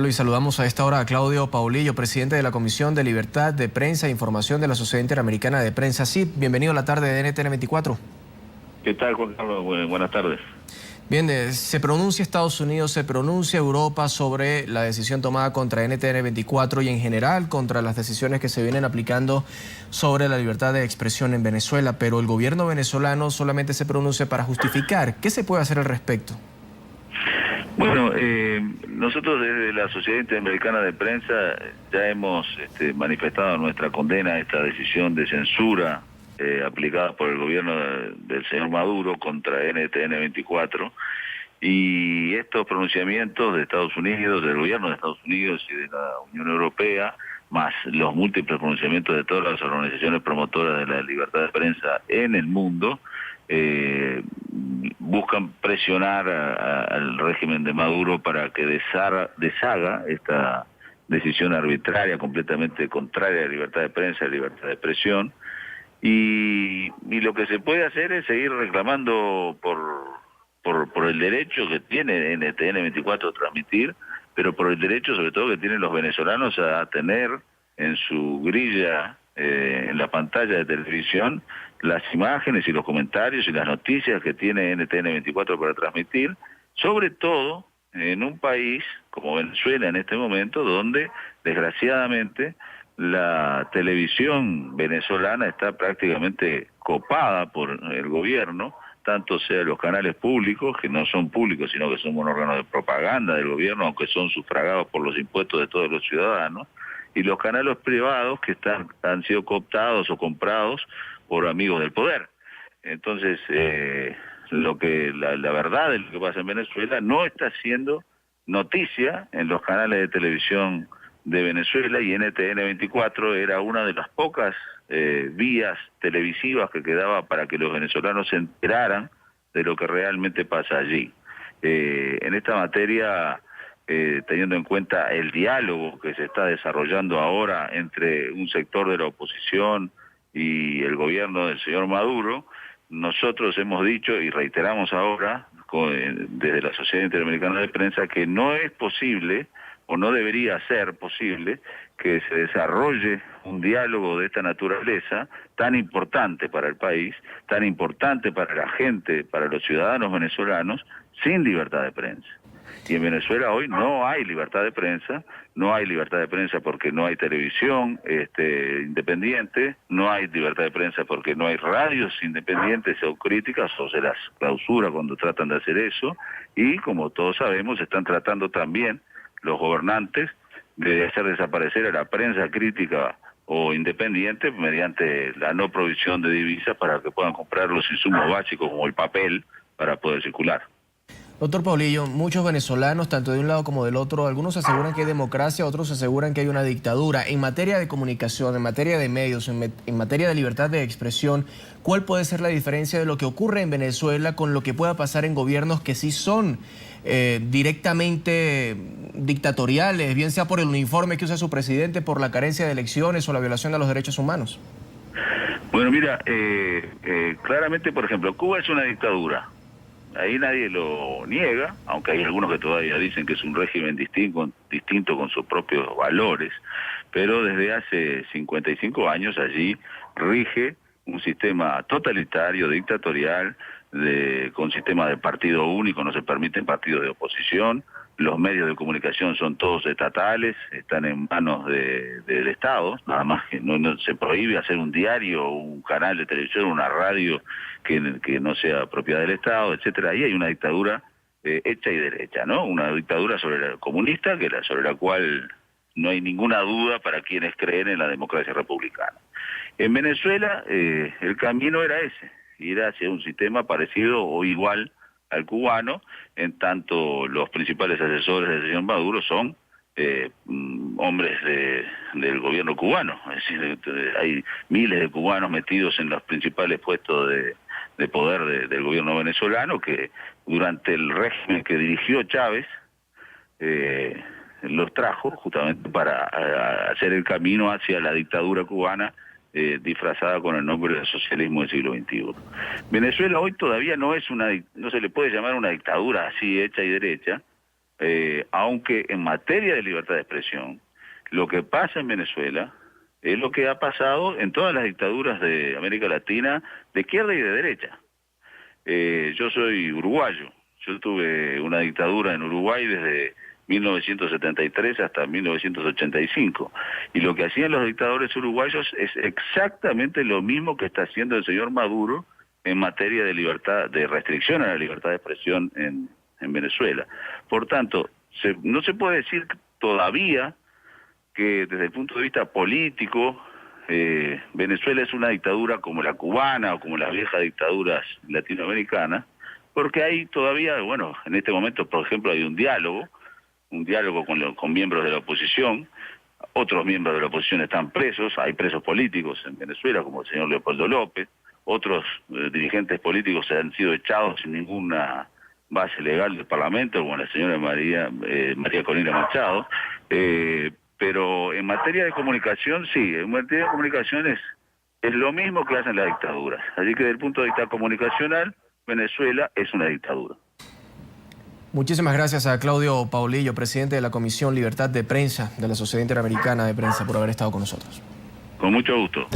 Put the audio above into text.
Y saludamos a esta hora a Claudio Paulillo, presidente de la Comisión de Libertad de Prensa e Información de la Sociedad Interamericana de Prensa, CIP. Bienvenido a la tarde de NTN 24. ¿Qué tal, Juan Carlos? Buenas tardes. Bien, se pronuncia Estados Unidos, se pronuncia Europa sobre la decisión tomada contra NTN 24 y en general contra las decisiones que se vienen aplicando sobre la libertad de expresión en Venezuela, pero el gobierno venezolano solamente se pronuncia para justificar. ¿Qué se puede hacer al respecto? Bueno, nosotros desde la Sociedad Interamericana de Prensa ya hemos manifestado nuestra condena a esta decisión de censura aplicada por el gobierno del señor Maduro contra NTN 24, y estos pronunciamientos de Estados Unidos, del gobierno de Estados Unidos y de la Unión Europea, más los múltiples pronunciamientos de todas las organizaciones promotoras de la libertad de prensa en el mundo, buscan presionar al régimen de Maduro para que deshaga esta decisión arbitraria, completamente contraria a la libertad de prensa, a la libertad de expresión, y lo que se puede hacer es seguir reclamando por el derecho que tiene NTN 24 a transmitir, pero por el derecho sobre todo que tienen los venezolanos a tener en su grilla, en la pantalla de televisión, las imágenes y los comentarios y las noticias que tiene NTN 24 para transmitir, sobre todo en un país como Venezuela en este momento, donde desgraciadamente la televisión venezolana está prácticamente copada por el gobierno, tanto sea los canales públicos, que no son públicos, sino que son un órgano de propaganda del gobierno, aunque son sufragados por los impuestos de todos los ciudadanos, y los canales privados que han sido cooptados o comprados por amigos del poder. Entonces, la verdad de lo que pasa en Venezuela no está siendo noticia en los canales de televisión de Venezuela, y NTN 24 era una de las pocas vías televisivas que quedaba para que los venezolanos se enteraran de lo que realmente pasa allí. En esta materia, teniendo en cuenta el diálogo que se está desarrollando ahora entre un sector de la oposición y el gobierno del señor Maduro, nosotros hemos dicho y reiteramos ahora desde la Sociedad Interamericana de Prensa que no es posible o no debería ser posible que se desarrolle un diálogo de esta naturaleza tan importante para el país, tan importante para la gente, para los ciudadanos venezolanos, sin libertad de prensa. Y en Venezuela hoy no hay libertad de prensa, no hay libertad de prensa porque no hay televisión independiente, no hay libertad de prensa porque no hay radios independientes o críticas, o se las clausura cuando tratan de hacer eso, y como todos sabemos están tratando también los gobernantes de hacer desaparecer a la prensa crítica o independiente mediante la no provisión de divisas para que puedan comprar los insumos básicos como el papel para poder circular. Doctor Paulillo, muchos venezolanos, tanto de un lado como del otro, algunos aseguran que hay democracia, otros aseguran que hay una dictadura. En materia de comunicación, en materia de medios, en materia de libertad de expresión, ¿cuál puede ser la diferencia de lo que ocurre en Venezuela con lo que pueda pasar en gobiernos que sí son directamente dictatoriales, bien sea por el uniforme que usa su presidente, por la carencia de elecciones o la violación de los derechos humanos? Bueno, mira, claramente, por ejemplo, Cuba es una dictadura. Ahí nadie lo niega, aunque hay algunos que todavía dicen que es un régimen distinto con sus propios valores, pero desde hace 55 años allí rige un sistema totalitario, dictatorial, con sistema de partido único, no se permiten partidos de oposición, los medios de comunicación son todos estatales, están en manos del Estado, nada más que no se prohíbe hacer un diario, un canal de televisión, una radio que no sea propiedad del Estado, etcétera. Ahí hay una dictadura hecha y derecha, ¿no? Una dictadura comunista sobre la cual no hay ninguna duda para quienes creen en la democracia republicana. En Venezuela el camino era ese, ir hacia un sistema parecido o igual al cubano, en tanto los principales asesores del señor Maduro son hombres del gobierno cubano. Es decir, hay miles de cubanos metidos en los principales puestos de poder del gobierno venezolano, que durante el régimen que dirigió Chávez los trajo justamente para hacer el camino hacia la dictadura cubana, disfrazada con el nombre del socialismo del siglo XXI. Venezuela hoy todavía no se le puede llamar una dictadura así hecha y derecha, aunque en materia de libertad de expresión, lo que pasa en Venezuela es lo que ha pasado en todas las dictaduras de América Latina, de izquierda y de derecha. Yo soy uruguayo, yo tuve una dictadura en Uruguay desde 1973 hasta 1985, y lo que hacían los dictadores uruguayos es exactamente lo mismo que está haciendo el señor Maduro en materia de libertad, de restricción a la libertad de expresión en Venezuela. Por tanto, no se puede decir todavía que desde el punto de vista político Venezuela es una dictadura como la cubana o como las viejas dictaduras latinoamericanas, porque hay todavía, bueno, en este momento, por ejemplo, hay un diálogo con miembros de la oposición. Otros miembros de la oposición están presos, hay presos políticos en Venezuela, como el señor Leopoldo López. Otros dirigentes políticos han sido echados sin ninguna base legal del Parlamento, como la señora María Corina Machado. Pero en materia de comunicación, sí, en materia de comunicación es lo mismo que hacen las dictaduras. Así que desde el punto de vista comunicacional, Venezuela es una dictadura. Muchísimas gracias a Claudio Paulillo, presidente de la Comisión Libertad de Prensa de la Sociedad Interamericana de Prensa, por haber estado con nosotros. Con mucho gusto.